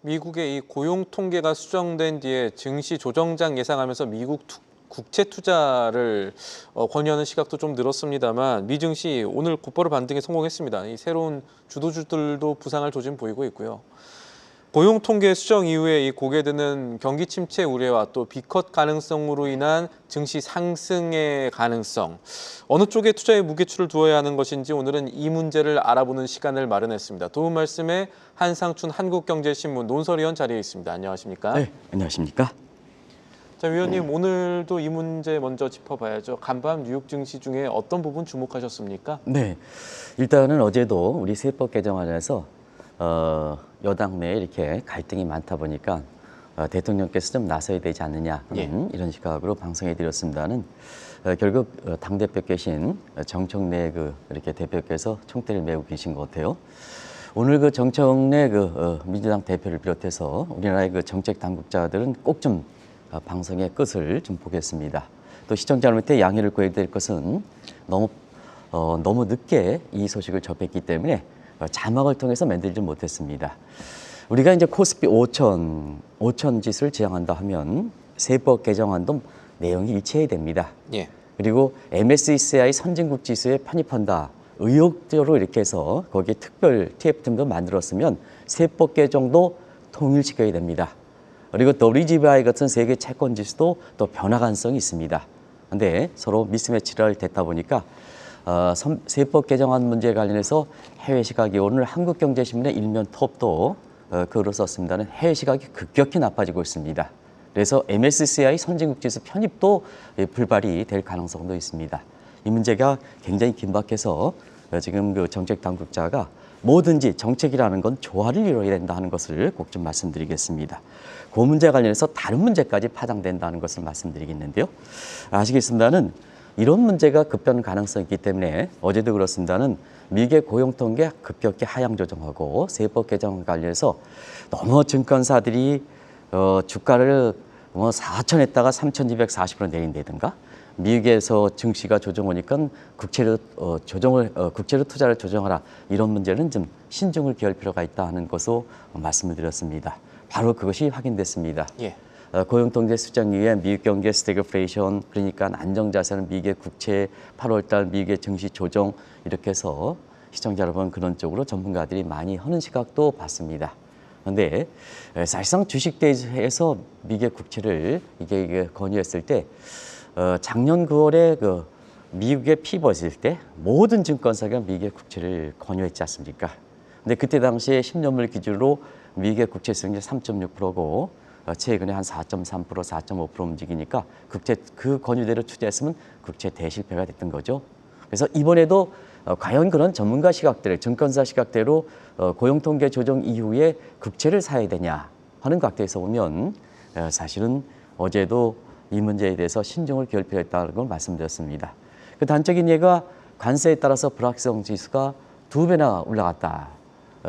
미국의 이 고용 통계가 수정된 뒤에 증시 조정장 예상하면서 미국 국채 투자를 권유하는 시각도 좀 늘었습니다만 미 증시 오늘 곧바로 반등에 성공했습니다. 이 새로운 주도주들도 부상할 조짐 보이고 있고요. 고용 통계 수정 이후에 이 고개드는 경기 침체 우려와 또 비컷 가능성으로 인한 증시 상승의 가능성, 어느 쪽에 투자의 무게추를 두어야 하는 것인지 오늘은 이 문제를 알아보는 시간을 마련했습니다. 도움 말씀에 한상춘 한국경제신문 논설위원 자리에 있습니다. 안녕하십니까? 네, 안녕하십니까? 자, 위원님, 오늘도 이 문제 먼저 짚어봐야죠. 간밤 뉴욕 증시 중에 어떤 부분 주목하셨습니까? 네, 일단은 어제도 우리 세법 개정안에서 여당 내에 이렇게 갈등이 많다 보니까 대통령께서 좀 나서야 되지 않느냐 하는 이런 시각으로 방송해 드렸습니다는 결국 당대표께신 정청래 이렇게 대표께서 총대를 메고 계신 것 같아요. 오늘 정청래 민주당 대표를 비롯해서 우리나라의 정책 당국자들은 꼭 좀 방송의 끝을 좀 보겠습니다. 또 시청자 여러분께 양해를 구해야 될 것은 너무 늦게 이 소식을 접했기 때문에 자막을 통해서 만들지 못했습니다. 우리가 이제 코스피 5천 지수를 지향한다 하면 세법 개정안도 내용이 일치해야 됩니다. 예. 그리고 MSCI 선진국 지수에 편입한다. 의욕적으로 이렇게 해서 거기에 특별 TF팀도 만들었으면 세법 개정도 통일시켜야 됩니다. 그리고 WGBI 같은 세계 채권 지수도 또 변화 가능성이 있습니다. 그런데 서로 미스매치를 됐다 보니까 세법 개정안 문제에 관련해서 해외 시각이 오늘 한국경제신문의 일면 톱도 글을 썼습니다는 해외 시각이 급격히 나빠지고 있습니다. 그래서 MSCI 선진국 지수 편입도 불발이 될 가능성도 있습니다. 이 문제가 굉장히 긴박해서 지금 정책 당국자가 뭐든지 정책이라는 건 조화를 이루어야 된다 하는 것을 꼭 좀 말씀드리겠습니다. 그 문제 관련해서 다른 문제까지 파장된다는 것을 말씀드리겠는데요. 아시겠습니다는 이런 문제가 급변 가능성이 있기 때문에 어제도 그렇습니다는 미국의 고용 통계 급격히 하향 조정하고 세법 개정 관련해서 너무 증권사들이 주가를 4,000 했다가 3,240으로 내린다든가 미국에서 증시가 조정 오니까 국채로 투자를 조정하라 이런 문제는 좀 신중을 기할 필요가 있다 하는 것으로 말씀을 드렸습니다. 바로 그것이 확인됐습니다. 예. 고용통계 수정 이후에 미국 경제 스태그플레이션 그러니까 안정자세는 미국의 국채 8월달 미국의 증시 조정 이렇게 해서 시청자 여러분 그런 쪽으로 전문가들이 많이 하는 시각도 봤습니다. 그런데 사실상 주식대에서 미국의 국채를 이게 권유했을 때 작년 9월에 미국의 피벗일 때 모든 증권사가 미국의 국채를 권유했지 않습니까? 근데 그때 당시에 10년물 기준으로 미국의 국채 수익률이 3.6%고 최근에 한 4.3%, 4.5% 움직이니까 그 권유대로 투자했으면 국채 대실패가 됐던 거죠. 그래서 이번에도 과연 그런 전문가 시각대로, 증권사 시각대로 고용통계 조정 이후에 국채를 사야 되냐 하는 각도에서 보면 사실은 어제도 이 문제에 대해서 신중을 기할 필요가 있다는 걸 말씀드렸습니다. 그 단적인 예가 관세에 따라서 불확실성 지수가 2배나 올라갔다.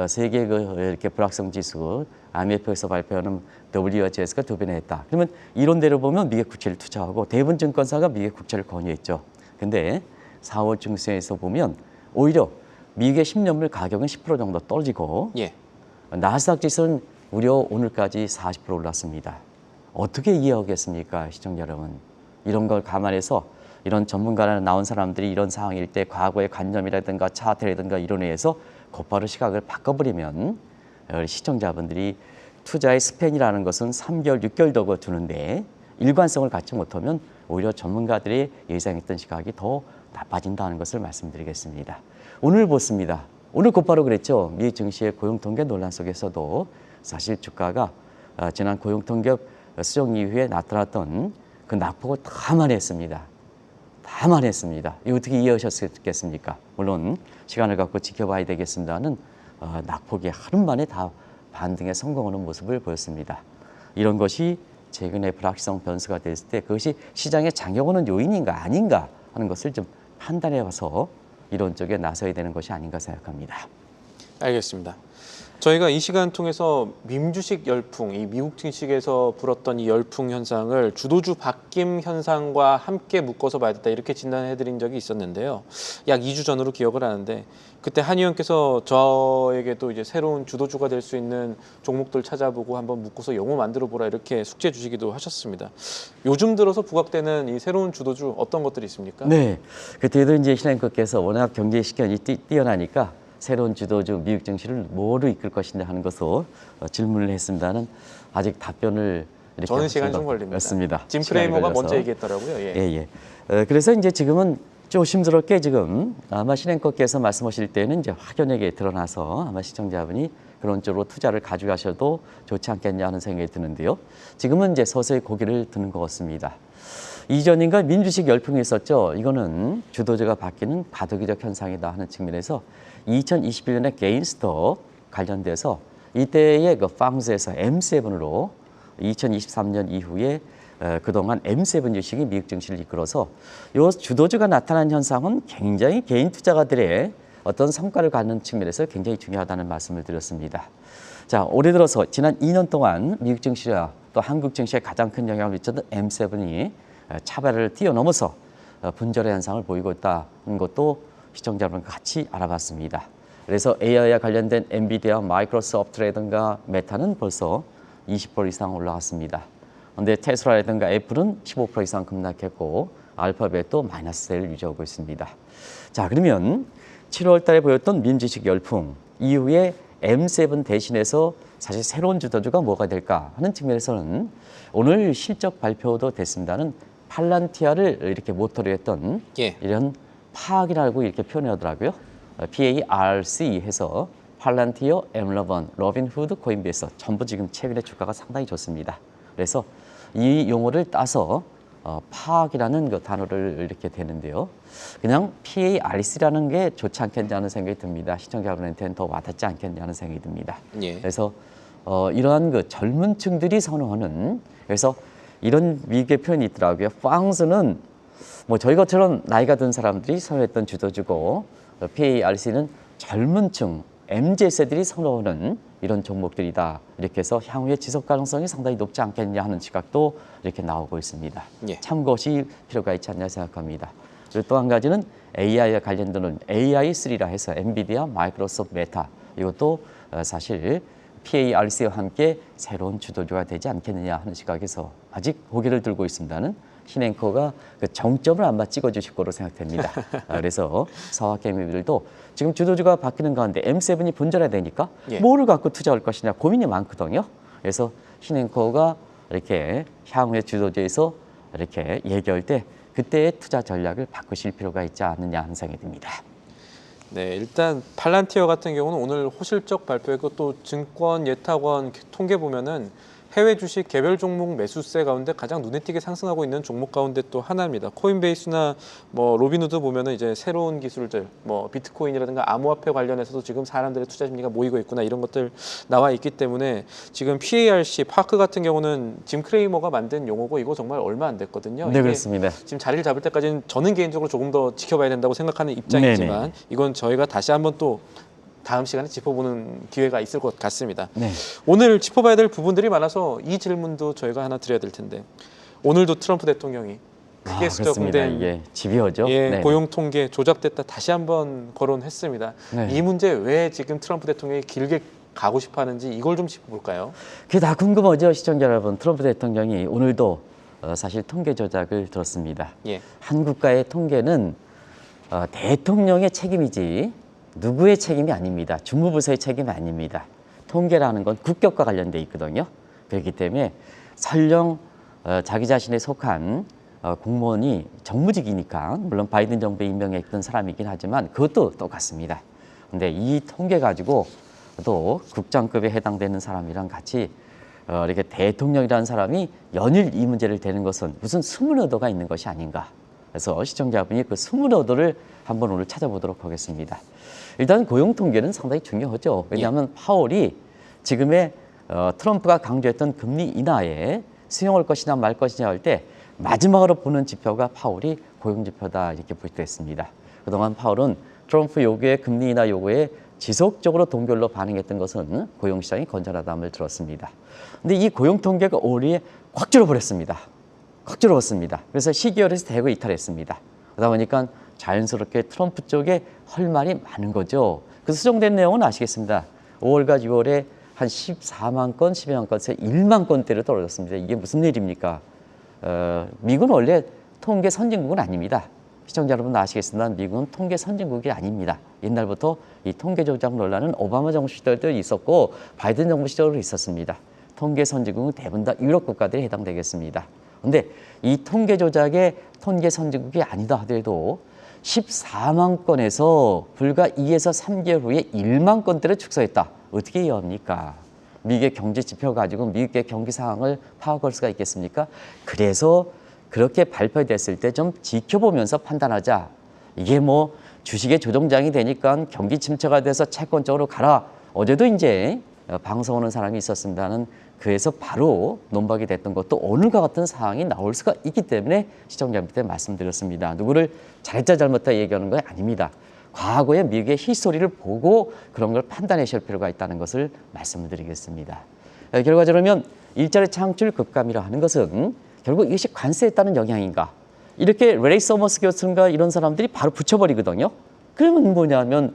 세계 이렇게 불확실성 지수 IMF에서 발표하는 WGS가 2배나 했다. 그러면 이론대로 보면 미국 국채를 투자하고 대부분 증권사가 미국 국채를 권유했죠. 근데 4월 중순에서 보면 오히려 미국의 10년물 가격은 10% 정도 떨어지고 나스닥 지수는 무려 오늘까지 40% 올랐습니다. 어떻게 이해하겠습니까, 시청자 여러분? 이런 걸 감안해서 이런 전문가나 나온 사람들이 이런 상황일 때 과거의 관념이라든가 차트라든가 이론에 의해서 곧바로 시각을 바꿔버리면 시청자분들이 투자의 스팬이라는 것은 3개월, 6개월 더 두는데 일관성을 갖지 못하면 오히려 전문가들이 예상했던 시각이 더 나빠진다는 것을 말씀드리겠습니다. 오늘 보습니다. 오늘 곧바로 그랬죠. 미 증시의 고용통계 논란 속에서도 사실 주가가 지난 고용통계 수정 이후에 나타났던 그 낙폭을 다 만회했습니다. 다 만회했습니다. 이거 어떻게 이해하셨겠습니까? 물론 시간을 갖고 지켜봐야 되겠습니다는 낙폭이 하루 만에 다 반등에 성공하는 모습을 보였습니다. 이런 것이 최근에 불확실성 변수가 됐을 때 그것이 시장에 작용하는 요인인가 아닌가 하는 것을 좀 판단해 봐서 이런 쪽에 나서야 되는 것이 아닌가 생각합니다. 알겠습니다. 저희가 이 시간 통해서 민주식 열풍, 이 미국 증시에서 불었던 이 열풍 현상을 주도주 바뀜 현상과 함께 묶어서 봐야 된다 이렇게 진단해드린 적이 있었는데요. 약 2주 전으로 기억을 하는데 그때 한 의원께서 저에게도 이제 새로운 주도주가 될 수 있는 종목들 찾아보고 한번 묶어서 영어 만들어 보라 이렇게 숙제 주시기도 하셨습니다. 요즘 들어서 부각되는 이 새로운 주도주 어떤 것들이 있습니까? 네, 그때도 이제 신한커께서 워낙 경제 식견이 뛰어나니까 새로운 주도주 미국 증시를 뭐로 이끌 것이냐 하는 것으로 질문을 했습니다는 아직 답변을 이렇게 저는 시간이 좀 걸립니다. 맞습니다. 짐 시간이 프레이머가 걸려서. 먼저 얘기했더라고요. 예. 예. 그래서 이제 지금은 조심스럽게 지금 아마 신앵커께서 말씀하실 때는 이제 확연하게 드러나서 아마 시청자분이 그런 쪽으로 투자를 가져가셔도 좋지 않겠냐 하는 생각이 드는데요. 지금은 이제 서서히 고개를 드는 것 같습니다. 이전인가 민주식 열풍이 있었죠. 이거는 주도주가 바뀌는 과도기적 현상이다 하는 측면에서 2021년에 게인스톱 관련돼서 이때의 그 팡스에서 M7으로 2023년 이후에 그동안 M7 주식이 미국 증시를 이끌어서 이 주도주가 나타난 현상은 굉장히 개인 투자가들의 어떤 성과를 갖는 측면에서 굉장히 중요하다는 말씀을 드렸습니다. 자, 올해 들어서 지난 2년 동안 미국 증시와 또 한국 증시에 가장 큰 영향을 미쳤던 M7이 차별을 뛰어넘어서 분절의 현상을 보이고 있다는 것도 시청자 여러분과 같이 알아봤습니다. 그래서 AI와 관련된 엔비디아, 마이크로소프트라든가 메타는 벌써 20% 이상 올라갔습니다. 그런데 테슬라라든가 애플은 15% 이상 급락했고 알파벳도 마이너스세를 유지하고 있습니다. 자, 그러면 7월 달에 보였던 민주식 열풍 이후에 M7 대신해서 사실 새로운 주도주가 뭐가 될까 하는 측면에서는 오늘 실적 발표도 됐습니다는 팔란티아를 이렇게 모토로 했던 이런 파악이라고 이렇게 표현하더라고요. PARC 해서 팔란티어, 엠러번, 로빈후드, 코인베이스 전부 지금 최근에 주가가 상당히 좋습니다. 그래서 이 용어를 따서 파악이라는 그 단어를 이렇게 되는데요. 그냥 PARC라는 게 좋지 않겠냐는 생각이 듭니다. 시청자분한테는 더 와닿지 않겠냐는 생각이 듭니다. 그래서 이러한 그 젊은 층들이 선호하는 그래서 이런 미국의 표현이 있더라고요. 팡스는 뭐 저희 것처럼 나이가 든 사람들이 선호했던 주도주고 PARC는 젊은 층, MZ세들이 선호하는 이런 종목들이다. 이렇게 해서 향후의 지속 가능성이 상당히 높지 않겠냐 하는 시각도 이렇게 나오고 있습니다. 참고하실 필요가 있지 않냐 생각합니다. 그리고 또 한 가지는 AI와 관련되는 AI3라 해서 엔비디아, 마이크로소프트, 메타 이것도 사실 PARC와 함께 새로운 주도주가 되지 않겠느냐 하는 시각에서 아직 고개를 들고 있습니다는 신앵커가 그 정점을 아마 찍어주실 거로 생각됩니다. 그래서 서학개미들도 지금 주도주가 바뀌는 가운데 M7이 분절해야 되니까 뭐를 갖고 투자할 것이냐 고민이 많거든요. 그래서 신앵커가 이렇게 향후의 주도주에서 이렇게 얘기할 때 그때의 투자 전략을 바꾸실 필요가 있지 않느냐 하는 생각이 듭니다. 네, 일단 팔란티어 같은 경우는 오늘 호실적 발표했고 또 증권 예탁원 통계 보면은 해외 주식 개별 종목 매수세 가운데 가장 눈에 띄게 상승하고 있는 종목 가운데 또 하나입니다. 코인베이스나 뭐 로빈후드 보면은 이제 새로운 기술들, 뭐 비트코인이라든가 암호화폐 관련해서도 지금 사람들의 투자 심리가 모이고 있구나 이런 것들 나와 있기 때문에 지금 PARC 파크 같은 경우는 짐 크레이머가 만든 용어고 이거 정말 얼마 안 됐거든요. 네, 그렇습니다. 지금 자리를 잡을 때까지는 저는 개인적으로 조금 더 지켜봐야 된다고 생각하는 입장이지만 네네. 이건 저희가 다시 한번 또 다음 시간에 짚어보는 기회가 있을 것 같습니다. 네. 오늘 짚어봐야 될 부분들이 많아서 이 질문도 저희가 하나 드려야 될 텐데 오늘도 트럼프 대통령이 크게 수정된 이게 집요하죠. 고용 통계 조작됐다 다시 한번 거론했습니다. 이 문제 왜 지금 트럼프 대통령이 길게 가고 싶어하는지 이걸 좀 짚어볼까요? 그게 다 궁금하죠, 시청자 여러분. 트럼프 대통령이 오늘도 사실 통계 조작을 들었습니다. 한 국가의 통계는 대통령의 책임이지 누구의 책임이 아닙니다. 주무부서의 책임이 아닙니다. 통계라는 건 국격과 관련돼 있거든요. 그렇기 때문에 설령 자기 자신에 속한 공무원이 정무직이니까 물론 바이든 정부에 임명했던 사람이긴 하지만 그것도 똑같습니다. 근데 이 통계 가지고 또 국장급에 해당되는 사람이랑 같이 이렇게 대통령이라는 사람이 연일 이 문제를 대는 것은 무슨 숨은 의도가 있는 것이 아닌가. 그래서 시청자분이 그 숨은 의도를 한번 오늘 찾아보도록 하겠습니다. 일단 고용 통계는 상당히 중요하죠. 왜냐하면 파월이 지금의 트럼프가 강조했던 금리 인하에 수용할 것이냐 말 것이냐 할 때 마지막으로 보는 지표가 파월이 고용 지표다 이렇게 볼 수 있습니다. 그동안 파월은 트럼프 요구의 금리 인하 요구에 지속적으로 동결로 반응했던 것은 고용시장이 건전하다함을 들었습니다. 근데 이 고용 통계가 올해 확 줄어버렸습니다. 확 줄어버렸습니다. 그래서 시기열에서 대거 이탈했습니다. 그러다 보니까 자연스럽게 트럼프 쪽에 할 말이 많은 거죠. 그래서 수정된 내용은 아시겠습니다. 5월과 6월에 한 14만 건, 12만 건에서 1만 건대로 떨어졌습니다. 이게 무슨 일입니까? 미국은 원래 통계 선진국은 아닙니다. 시청자 여러분 아시겠습니다. 미국은 통계 선진국이 아닙니다. 옛날부터 이 통계 조작 논란은 오바마 정부 시절도 있었고 바이든 정부 시절도 있었습니다. 통계 선진국은 대부분 다 유럽 국가들이 해당되겠습니다. 그런데 이 통계 조작의 통계 선진국이 아니다 하더라도 14만 건에서 불과 2에서 3개월 후에 1만 건대로 축소했다. 어떻게 이해합니까? 미국의 경제 지표 가지고 미국의 경기 상황을 파악할 수가 있겠습니까? 그래서 그렇게 발표됐을 때 좀 지켜보면서 판단하자. 이게 뭐 주식의 조정장이 되니까 경기 침체가 돼서 채권적으로 가라. 어제도 이제 방송 오는 사람이 있었습니다는 그에서 바로 논박이 됐던 것도 오늘과 같은 상황이 나올 수가 있기 때문에 시청자분들께 말씀드렸습니다. 누구를 잘했다 잘못했다 얘기하는 거 아닙니다. 과거의 미국의 히스토리를 보고 그런 걸 판단하실 필요가 있다는 것을 말씀을 드리겠습니다. 결과적으로 일자리 창출 급감이라 하는 것은 결국 이것이 관세에 따른 영향인가? 이렇게 레이 서머스 교수인가 이런 사람들이 바로 붙여버리거든요. 그러면 뭐냐면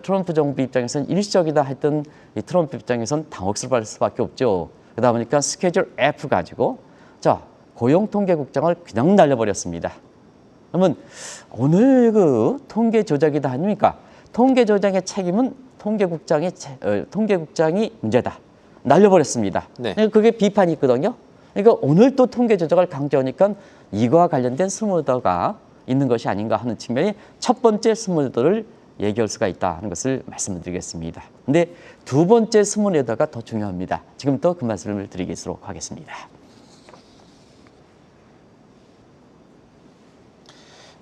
트럼프 정부 입장에서는 일시적이다 했던 이 트럼프 입장에서는 당혹스러울 수밖에 없죠. 그러다 보니까 스케줄 F 가지고 자 고용통계국장을 그냥 날려버렸습니다. 그러면 오늘 그 통계 조작이다 하니까 통계 조작의 책임은 통계국장이 문제다. 날려버렸습니다. 네. 그게 비판이 있거든요. 그러니까 오늘 또 통계 조작을 강조하니까 이거와 관련된 스무더가 있는 것이 아닌가 하는 측면이 첫 번째 스무더를 얘기할 수가 있다 하는 것을 말씀을 드리겠습니다. 근데 두 번째 스무더가 더 중요합니다. 지금부터 그 말씀을 드리도록 하겠습니다.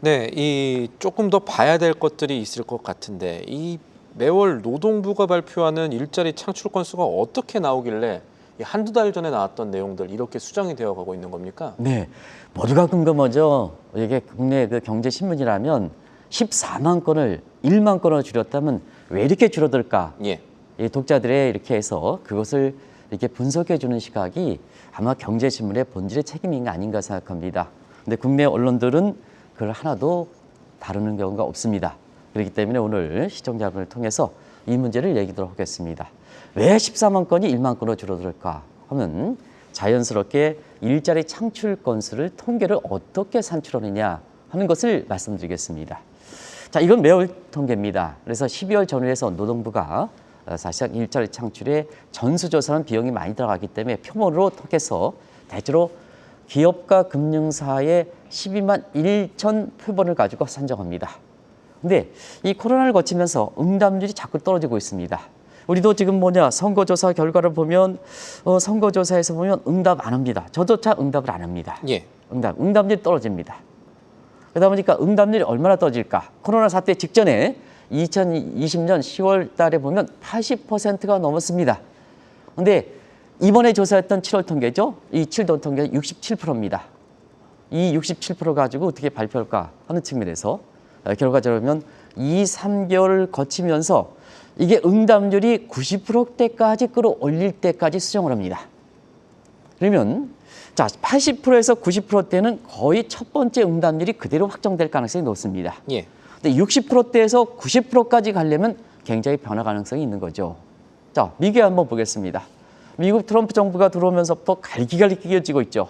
네, 이 조금 더 봐야 될 것들이 있을 것 같은데 이 매월 노동부가 발표하는 일자리 창출 건수가 어떻게 나오길래 한두 달 전에 나왔던 내용들 이렇게 수정이 되어 가고 있는 겁니까? 네, 모두가 궁금하죠. 이게 국내 그 경제신문이라면 14만 건을 1만 건으로 줄였다면 왜 이렇게 줄어들까? 예. 이 독자들의 이렇게 해서 그것을 이렇게 분석해 주는 시각이 아마 경제신문의 본질의 책임인 게 아닌가 생각합니다. 근데 국내 언론들은 그걸 하나도 다루는 경우가 없습니다. 그렇기 때문에 오늘 시청자분을 통해서 이 문제를 얘기하도록 하겠습니다. 왜 14만 건이 1만 건으로 줄어들까 하면 자연스럽게 일자리 창출 건수를 통계를 어떻게 산출하느냐 하는 것을 말씀드리겠습니다. 자, 이건 매월 통계입니다. 그래서 12월 전후에서 노동부가 사실상 일자리 창출에 전수조사는 비용이 많이 들어가기 때문에 표본으로 통해서 대체로 기업과 금융사의 12만 1천 표본을 가지고 산정합니다. 근데 이 코로나를 거치면서 응답률이 자꾸 떨어지고 있습니다. 우리도 지금 선거조사 결과를 보면 선거조사에서 보면 응답 안 합니다. 저조차 응답을 안 합니다. 예. 응답률이 떨어집니다. 그러다 보니까 응답률이 얼마나 떨어질까? 코로나 사태 직전에 2020년 10월 달에 보면 80%가 넘었습니다. 근데 이번에 조사했던 7월 통계죠. 이 7월 통계는 67%입니다. 이 67% 가지고 어떻게 발표할까 하는 측면에서 결과적으로 2, 3개월을 거치면서 이게 응답률이 90%대까지 끌어올릴 때까지 수정을 합니다. 그러면 자 80%에서 90%대는 거의 첫 번째 응답률이 그대로 확정될 가능성이 높습니다. 예. 근데 60%대에서 90%까지 가려면 굉장히 변화 가능성이 있는 거죠. 자, 미국 한번 보겠습니다. 미국 트럼프 정부가 들어오면서부터 갈기갈기해지고 있죠.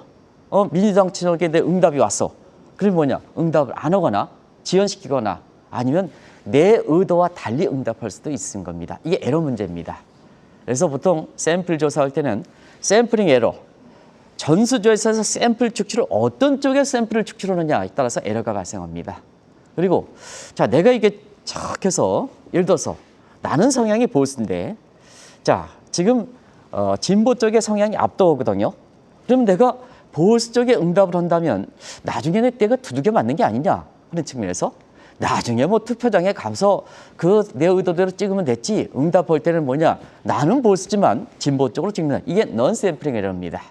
민주당 측에 내 응답이 왔어. 그럼 응답을 안 하거나 지연시키거나 아니면 내 의도와 달리 응답할 수도 있는 겁니다. 이게 에러 문제입니다. 그래서 보통 샘플 조사할 때는 샘플링 에러, 전수조사에서 샘플 축출을 어떤 쪽에 샘플을 축출하느냐에 따라서 에러가 발생합니다. 그리고 자 내가 이게 쫙 해서 예를 들어서 나는 성향이 보수인데 자 지금 진보 쪽의 성향이 앞도거든요. 그럼 내가 보수 쪽에 응답을 한다면 나중에는 내가 두들겨 맞는 게 아니냐 하는 측면에서 나중에 투표장에 가서 그 내 의도대로 찍으면 됐지 응답할 때는 나는 보수지만 진보 쪽으로 찍는다. 이게 넌샘플링 에러입니다.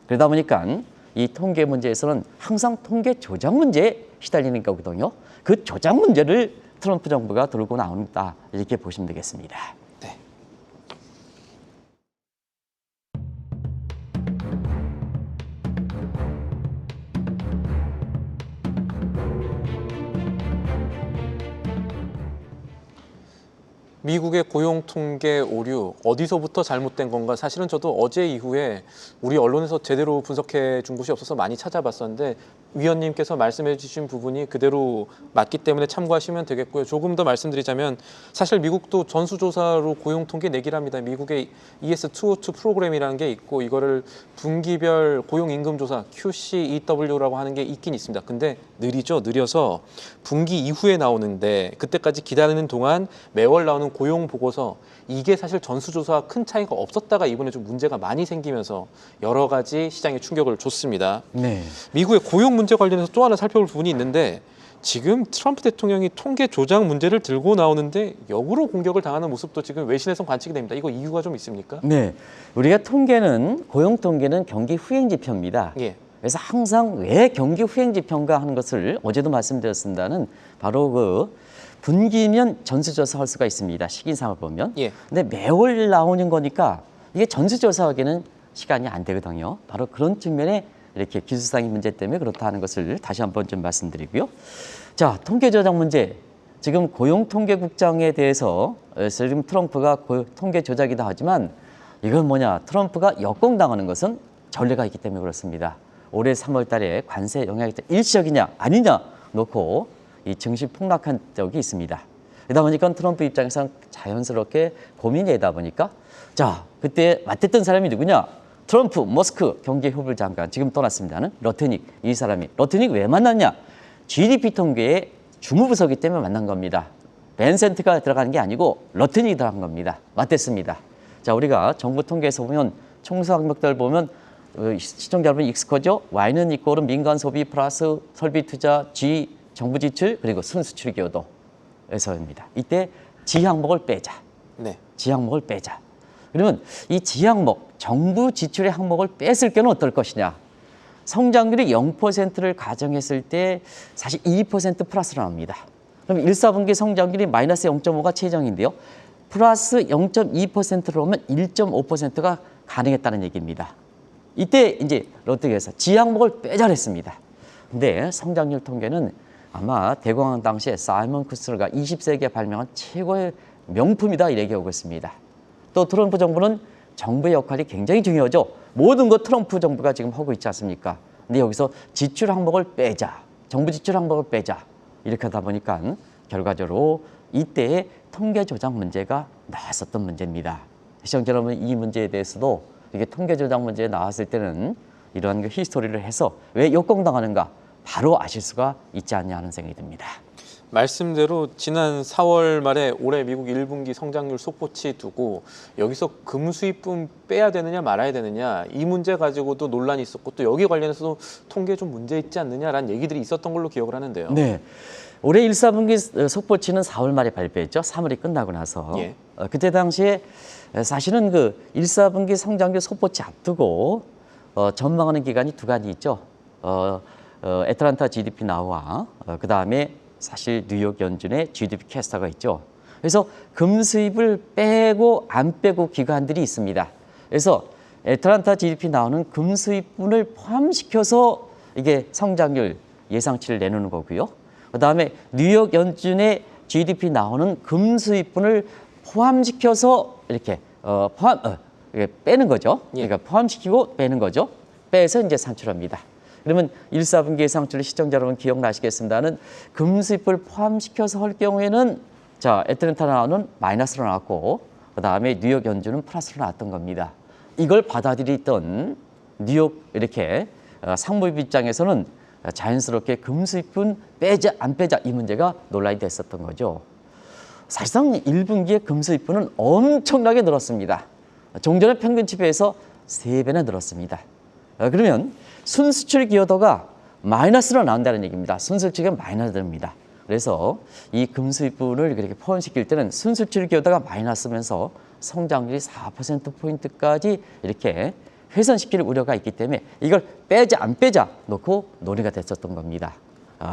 그러다 보니까 이 통계 문제에서는 항상 통계 조작 문제에 시달리는 거거든요. 그 조작 문제를 트럼프 정부가 들고 나온다 이렇게 보시면 되겠습니다. 네. 미국의 고용 통계 오류 어디서부터 잘못된 건가? 사실은 저도 어제 이후에 우리 언론에서 제대로 분석해 준 곳이 없어서 많이 찾아봤었는데 위원님께서 말씀해 주신 부분이 그대로 맞기 때문에 참고하시면 되겠고요. 조금 더 말씀드리자면 사실 미국도 전수조사로 고용 통계 내기를 합니다. 미국의 ES252 프로그램이라는 게 있고 이거를 분기별 고용 임금 조사 QCEW라고 하는 게 있긴 있습니다. 근데 느리죠. 느려서 분기 이후에 나오는데 그때까지 기다리는 동안 매월 나오는 고용 보고서 이게 사실 전수조사와 큰 차이가 없었다가 이번에 좀 문제가 많이 생기면서 여러 가지 시장에 충격을 줬습니다. 네. 미국의 고용 문제 관련해서 또 하나 살펴볼 부분이 있는데 지금 트럼프 대통령이 통계 조작 문제를 들고 나오는데 역으로 공격을 당하는 모습도 지금 외신에서 관측이 됩니다. 이거 이유가 좀 있습니까? 네. 우리가 고용 통계는 경기 후행 지표입니다. 예. 그래서 항상 왜 경기 후행 지표인가 하는 것을 어제도 말씀드렸습니다는 바로 그 분기면 전수조사 할 수가 있습니다. 시기상을 보면. 예. 근데 매월 나오는 거니까 이게 전수조사하기는 시간이 안 되거든요. 바로 그런 측면에 이렇게 기술상의 문제 때문에 그렇다 하는 것을 다시 한번 좀 말씀드리고요. 자, 통계 조작 문제. 지금 고용통계국장에 대해서 지금 트럼프가 통계 조작이다 하지만 이건 뭐냐? 트럼프가 역공당하는 것은 전례가 있기 때문에 그렇습니다. 올해 3월 달에 관세 영향이 일시적이냐 아니냐 놓고 이 증시 폭락한 적이 있습니다. 그러다 보니까 트럼프 입장에서는 자연스럽게 고민이 되다 보니까 자, 그때 맞댔던 사람이 누구냐? 트럼프, 머스크 경제휴부 장관 지금 떠났습니다는 러트닉 이 사람이 러트닉 왜 만났냐? GDP 통계의 주무부서기 때문에 만난 겁니다. 벤센트가 들어가는 게 아니고 러트닉이 들어간 겁니다. 맞댔습니다. 자, 우리가 정부 통계에서 보면 총수 항목들 보면 시청자 여러분 익숙하죠? Y는 이꼴은 민간 소비 플러스 설비 투자, G 정부 지출 그리고 순수출 기여도에서입니다. 이때 G 항목을 빼자. 네. G 항목을 빼자. 그러면 이 G 항목, 정부 지출의 항목을 뺐을 경우는 어떨 것이냐? 성장률이 0%를 가정했을 때 사실 2% 플러스로 나옵니다. 그럼 1, 4분기 성장률이 마이너스 0.5가 최정인데요. 플러스 0.2%로 오면 1.5%가 가능했다는 얘기입니다. 이때 이제 롯데에서 G 항목을 빼자 했습니다. 근데 성장률 통계는 아마 대공황 당시에 사이먼 쿠스너가 20세기에 발명한 최고의 명품이다 이렇게 얘기하고 있습니다. 또 트럼프 정부는 정부의 역할이 굉장히 중요하죠. 모든 것 트럼프 정부가 지금 하고 있지 않습니까? 근데 여기서 지출 항목을 빼자. 정부 지출 항목을 빼자. 이렇게 하다 보니까 결과적으로 이때의 통계 조작 문제가 나왔었던 문제입니다. 시청자 여러분 이 문제에 대해서도 이게 통계 조작 문제에 나왔을 때는 이러한 그 히스토리를 해서 왜 역공당하는가 바로 아실 수가 있지 않냐 하는 생각이 듭니다. 말씀대로 지난 4월 말에 올해 미국 1분기 성장률 속보치 두고 여기서 금수입분 빼야 되느냐 말아야 되느냐 이 문제 가지고도 논란이 있었고 또 여기 관련해서도 통계에 좀 문제 있지 않느냐라는 얘기들이 있었던 걸로 기억을 하는데요. 네. 올해 1, 4분기 속보치는 4월 말에 발표했죠. 3월이 끝나고 나서. 예. 그때 당시에 사실은 그 1, 4분기 성장률 속보치 앞두고 전망하는 기관이 두 가지 있죠. 애틀란타 GDP 나우와 그다음에 사실 뉴욕 연준의 GDP 캐스터가 있죠. 그래서 금수입을 빼고 안 빼고 기관들이 있습니다. 그래서 애틀란타 GDP 나오는 금수입분을 포함시켜서 이게 성장률 예상치를 내놓는 거고요. 그다음에 뉴욕 연준의 GDP 나오는 금수입분을 포함시켜서 이렇게 빼는 거죠. 그러니까 포함시키고 빼는 거죠. 빼서 이제 산출합니다. 그러면 1, 4분기 예상치를 시청자 여러분 기억나시겠습니다는 금수입을 포함시켜서 할 경우에는 자 애틀랜타 나오는 마이너스로 나왔고 그다음에 뉴욕 연준은 플러스로 나왔던 겁니다. 이걸 받아들이던 뉴욕 이렇게 상무입 입장에서는 자연스럽게 금수입분 빼자 안 빼자 이 문제가 논란이 됐었던 거죠. 사실상 1분기에 금수입분은 엄청나게 늘었습니다. 종전의 평균치 비해서 3배나 늘었습니다. 그러면 순수출 기여도가 마이너스로 나온다는 얘기입니다. 순수출이 마이너스입니다. 그래서 이 금수입분을 그렇게 포함시킬 때는 순수출 기여도가 마이너스면서 성장률이 4%포인트까지 이렇게 훼손시킬 우려가 있기 때문에 이걸 빼자 안 빼자 놓고 논의가 됐었던 겁니다.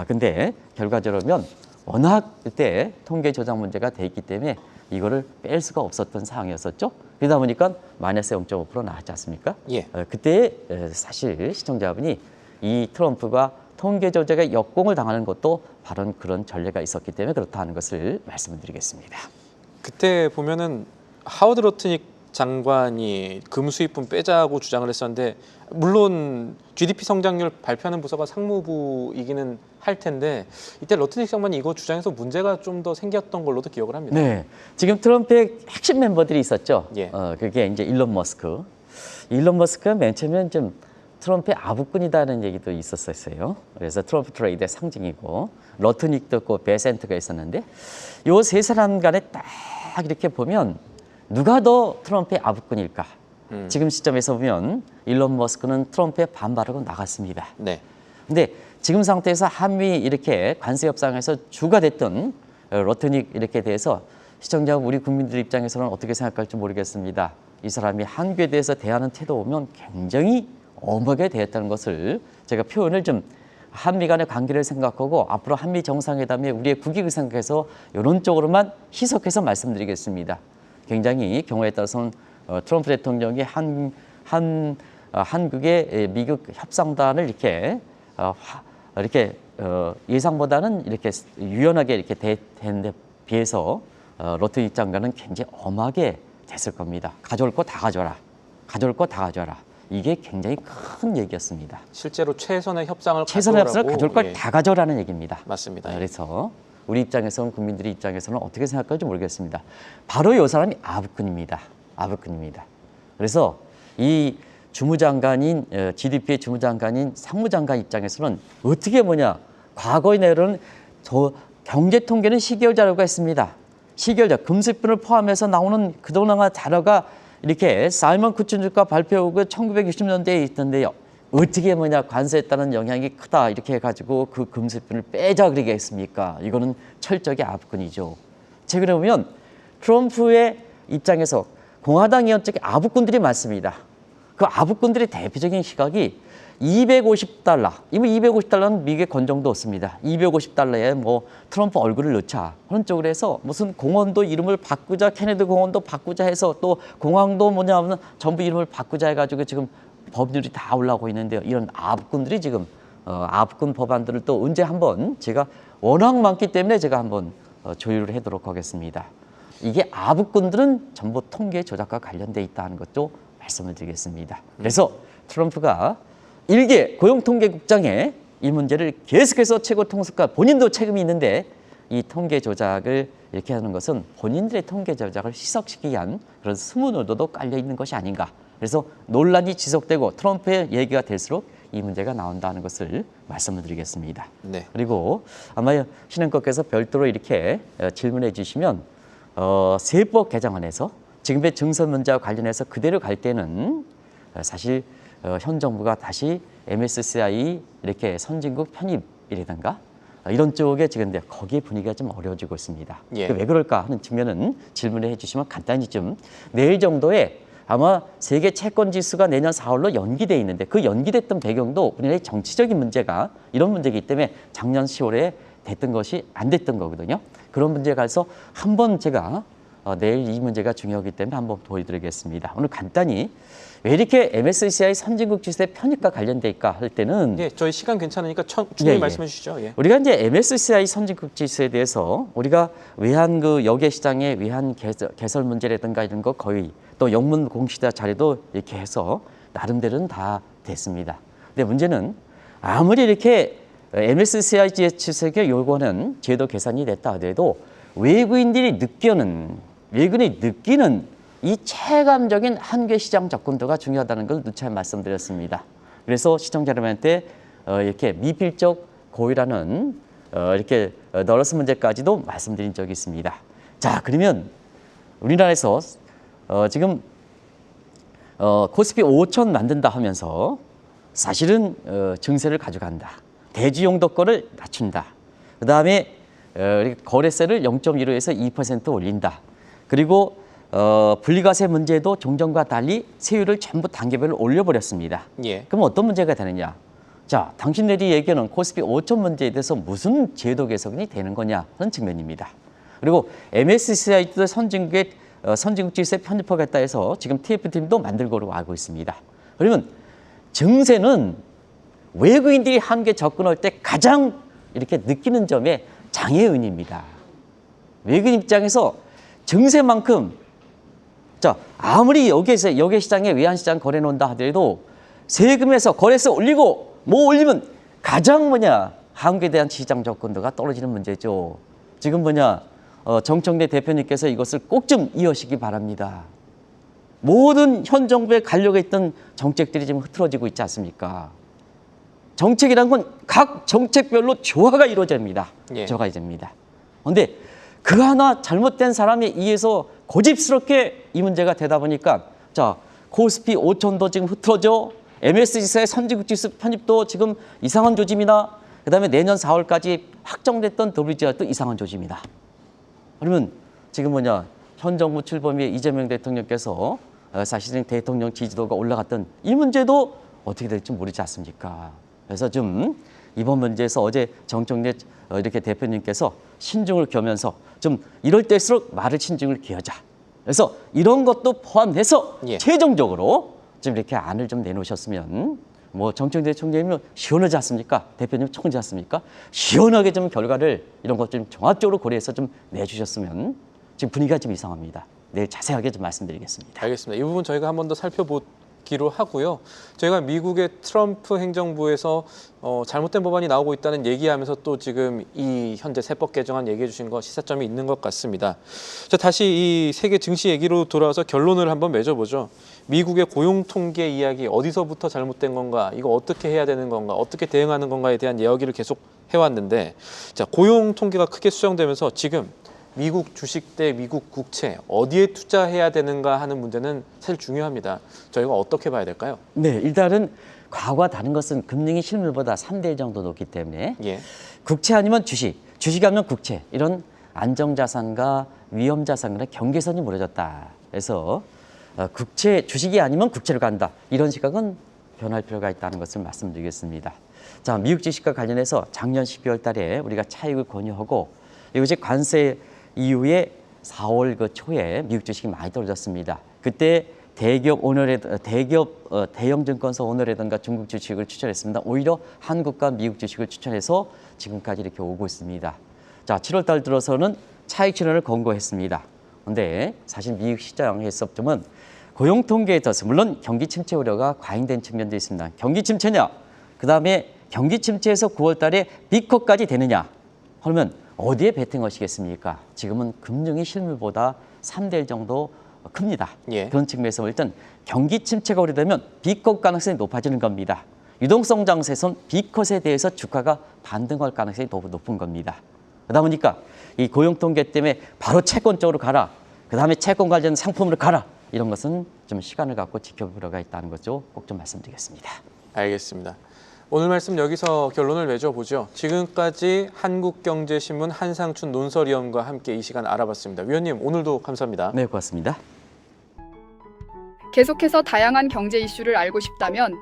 근데 결과적으로 보면 워낙 그때 통계 조작 문제가 돼 있기 때문에 이거를 뺄 수가 없었던 상황이었었죠. 그러다 보니까 마이너스 0.5% 나왔지 않습니까? 예. 그때 사실 시청자분이 이 트럼프가 통계 조작에 역공을 당하는 것도 바로 그런 전례가 있었기 때문에 그렇다는 것을 말씀을 드리겠습니다. 그때 보면은 하워드 로트닉 장관이 금수입분 빼자고 주장을 했었는데 물론 GDP 성장률 발표하는 부서가 상무부이기는 할 텐데 이때 로트닉 장관이 이거 주장해서 문제가 좀 더 생겼던 걸로도 기억을 합니다. 네, 지금 트럼프의 핵심 멤버들이 있었죠. 예. 그게 이제 일론 머스크. 일론 머스크가 맨 처음엔 좀 트럼프의 아부꾼이다는 얘기도 있었어요. 그래서 트럼프 트레이드의 상징이고 로트닉도 있고 베센트가 있었는데 요 세 사람 간에 딱 이렇게 보면 누가 더 트럼프의 아부꾼일까? 지금 시점에서 보면 일론 머스크는 트럼프에 반발하고 나갔습니다. 네. 근데 지금 상태에서 한미 이렇게 관세 협상에서 주가 됐던 로트닉 이렇게 대해서 시청자 우리 국민들 입장에서는 어떻게 생각할지 모르겠습니다. 이 사람이 한국에 대해서 대하는 태도 보면 굉장히 엄하게 대했다는 것을 제가 표현을 좀 한미 간의 관계를 생각하고 앞으로 한미 정상회담에 우리의 국익을 생각해서 이런 쪽으로만 희석해서 말씀드리겠습니다. 굉장히 경우에 따라서는 트럼프 대통령이 한국의 미국 협상단을 이렇게 예상보다는 이렇게 유연하게 이렇게 대했는데 비해서 로트닉 장관은 굉장히 엄하게 됐을 겁니다. 가져올 거 다 가져라. 가져올 거 다 가져라. 이게 굉장히 큰 얘기였습니다. 실제로 최선의 협상을 최선의 협상을 가져오라고, 가져올 걸 다 가져라는 얘기입니다. 맞습니다. 그래서 우리 입장에서는 국민들의 입장에서는 어떻게 생각할지 모르겠습니다. 바로 이 사람이 아부꾼입니다. 아부꾼입니다. 그래서 이 주무장관인 GDP의 주무장관인 상무장관 입장에서는 어떻게 과거의 내로는 경제 통계는 시계열 자료가 있습니다. 시계열 자료, 금수입분을 포함해서 나오는 그동안 자료가 이렇게 사이먼 쿠츠주가 발표하고 1960년대에 있던데요. 어떻게 관세에 따른 영향이 크다 이렇게 해가지고 그 금수입분을 빼자 그러겠습니까? 이거는 철저하게 아부꾼이죠. 최근에 보면 트럼프의 입장에서 공화당 의원 쪽에 아부꾼들이 많습니다. 그 아부꾼들의 대표적인 시각이 250달러. 이미 250달러는 미국의 건정도 없습니다. 250달러에 트럼프 얼굴을 넣자. 그런 쪽으로 해서 무슨 공원도 이름을 바꾸자. 케네디 공원도 바꾸자 해서 또 공항도 전부 이름을 바꾸자 해가지고 지금 법률이 다 올라오고 있는데요. 이런 아부꾼들이 지금 아부꾼 법안들을 또 언제 한번 제가 워낙 많기 때문에 제가 한번 조율을 하도록 하겠습니다. 이게 아부꾼들은 전부 통계 조작과 관련돼 있다는 것도 말씀을 드리겠습니다. 그래서 트럼프가 일개 고용통계국장에 이 문제를 계속해서 최고 통수과 본인도 책임이 있는데 이 통계 조작을 이렇게 하는 것은 본인들의 통계 조작을 희석시키기 위한 그런 숨은 의도도 깔려 있는 것이 아닌가. 그래서 논란이 지속되고 트럼프의 얘기가 될수록 이 문제가 나온다는 것을 말씀을 드리겠습니다. 네. 그리고 아마 신행국께서 별도로 이렇게 질문해 주시면 세법 개정안에서 지금의 증설 문제와 관련해서 그대로 갈 때는 사실 현 정부가 다시 MSCI 이렇게 선진국 편입이라든가 이런 쪽에 지금 거기에 분위기가 좀 어려워지고 있습니다. 예. 왜 그럴까 하는 측면은 질문을 해주시면 간단히 좀 내일 정도에 아마 세계 채권 지수가 내년 4월로 연기돼 있는데 그 연기됐던 배경도 우리나라의 정치적인 문제가 이런 문제이기 때문에 작년 10월에 됐던 것이 안 됐던 거거든요. 그런 문제에 가서 한번 제가 내일 이 문제가 중요하기 때문에 한번 보여드리겠습니다. 오늘 간단히 왜 이렇게 MSCI 선진국 지수의 편입과 관련돼 있까 할 때는 예, 저희 시간 괜찮으니까 충분히 말씀해 주시죠. 예. 우리가 이제 MSCI 선진국 지수에 대해서 우리가 외환 역외 시장의 외환 개설 문제라든가 이런 거 거의 또 영문 공시자 자료도 이렇게 해서 나름대로는 다 됐습니다. 근데 문제는 아무리 이렇게 MSCI 지수에게 요구하는 제도 계산이 됐다 하더라도 외국인이 느끼는 이 체감적인 한계 시장 접근도가 중요하다는 걸 누차 말씀드렸습니다. 그래서 시청자 여러분한테 이렇게 미필적 고의라는 이렇게 너러스 문제까지도 말씀드린 적이 있습니다. 자, 그러면 우리나라에서 지금 코스피 5천 만든다 하면서 사실은 증세를 가져간다. 대주용도권을 낮춘다. 그 다음에 거래세를 0.15에서 2% 올린다. 그리고 분리과세 문제도 종전과 달리 세율을 전부 단계별로 올려버렸습니다. 예. 그럼 어떤 문제가 되느냐? 자, 당신들이 얘기하는 코스피 5천 문제에 대해서 무슨 제도 개선이 되는 거냐 하는 측면입니다. 그리고 MSCI도 선진국 지수에 편입하겠다 해서 지금 TF팀도 만들고 알고 있습니다. 그러면 증세는 외국인들이 한국에 접근할 때 가장 이렇게 느끼는 점에 장애 요인입니다. 외국인 입장에서 증세만큼 자, 아무리 여기 시장에 외환시장 거래 놓는다 하더라도 세금에서 거래세 올리고 뭐 올리면 가장 한국에 대한 시장 접근도가 떨어지는 문제죠. 지금 정청래 대표님께서 이것을 꼭 좀 이어시기 바랍니다. 모든 현 정부에 가려고 했던 정책들이 지금 흐트러지고 있지 않습니까? 정책이란 건 각 정책별로 조화가 이루어집니다. 예. 조화가 됩니다. 그런데 그 하나 잘못된 사람에 의해서 고집스럽게 이 문제가 되다 보니까 자, 코스피 5천도 지금 흐트러져, MSCI의 선진국 지수 편입도 지금 이상한 조짐이나 그다음에 내년 4월까지 확정됐던 WGR도 이상한 조짐이다. 그러면 지금 현 정부 출범의 이재명 대통령께서 사실은 대통령 지지도가 올라갔던 이 문제도 어떻게 될지 모르지 않습니까? 그래서 좀 이번 문제에서 어제 정청래 이렇게 대표님께서 신중을 겨면서 좀 이럴 때일수록 말을 신중을 기하자. 그래서 이런 것도 포함해서 예. 최종적으로 좀 이렇게 안을 좀 내놓으셨으면 정청래 총재님은 시원하지 않습니까? 대표님 총재 않습니까? 시원하게 좀 결과를 이런 것 좀 종합적으로 고려해서 좀 내주셨으면 지금 분위기가 좀 이상합니다. 내일 자세하게 좀 말씀드리겠습니다. 알겠습니다. 이 부분 저희가 한 번 더 살펴보기로 하고요. 저희가 미국의 트럼프 행정부에서 잘못된 법안이 나오고 있다는 얘기하면서 또 지금 이 현재 세법 개정안 얘기해 주신 거 시사점이 있는 것 같습니다. 자, 다시 이 세계 증시 얘기로 돌아와서 결론을 한번 맺어보죠. 미국의 고용 통계 이야기 어디서부터 잘못된 건가, 이거 어떻게 해야 되는 건가, 어떻게 대응하는 건가에 대한 이야기를 계속 해왔는데, 자, 고용 통계가 크게 수정되면서 지금 미국 주식 대 미국 국채 어디에 투자해야 되는가 하는 문제는 사실 중요합니다. 저희가 어떻게 봐야 될까요? 네, 일단은 과거와 다른 것은 금융이 실물보다 3대1 정도 높기 때문에 예. 국채 아니면 주식, 주식하면 국채 이런 안정자산과 위험자산간의 경계선이 무너졌다. 그래서 국채, 주식이 아니면 국채로 간다. 이런 시각은 변할 필요가 있다는 것을 말씀드리겠습니다. 자, 미국 주식과 관련해서 작년 12월 달에 우리가 차익을 권유하고 이것이 관세 이후에 4월 초에 미국 주식이 많이 떨어졌습니다. 그때 대형 증권사 오너라든가 중국 주식을 추천했습니다. 오히려 한국과 미국 주식을 추천해서 지금까지 이렇게 오고 있습니다. 자, 7월 달 들어서는 차익 실현을 권고했습니다. 그런데 사실 미국 시장에서 보면 고용 통계에 따라서 물론 경기 침체 우려가 과잉된 측면도 있습니다. 경기 침체냐? 그다음에 경기 침체에서 9월 달에 B컷까지 되느냐? 그러면 어디에 베팅하시겠습니까? 지금은 금융이 실물보다 3대1 정도 큽니다. 예. 그런 측면에서 일단 경기 침체가 오래되면 B컷 가능성이 높아지는 겁니다. 유동성 장세선 B컷에 대해서 주가가 반등할 가능성이 더 높은 겁니다. 그러다 보니까 이 고용 통계 때문에 바로 채권 쪽으로 가라. 그다음에 채권 관련 상품으로 가라. 이런 것은 좀 시간을 갖고 지켜볼 필요가 있다는 거죠. 꼭 좀 말씀드리겠습니다. 알겠습니다. 오늘 말씀 여기서 결론을 맺어보죠. 지금까지 한국경제신문 한상춘 논설위원과 함께 이 시간 알아봤습니다. 위원님, 오늘도 감사합니다. 네, 고맙습니다. 계속해서 다양한 경제 이슈를 알고 싶다면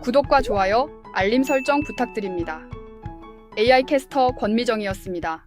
구독과 좋아요, 알림 설정 부탁드립니다. AI 캐스터 권미정이었습니다.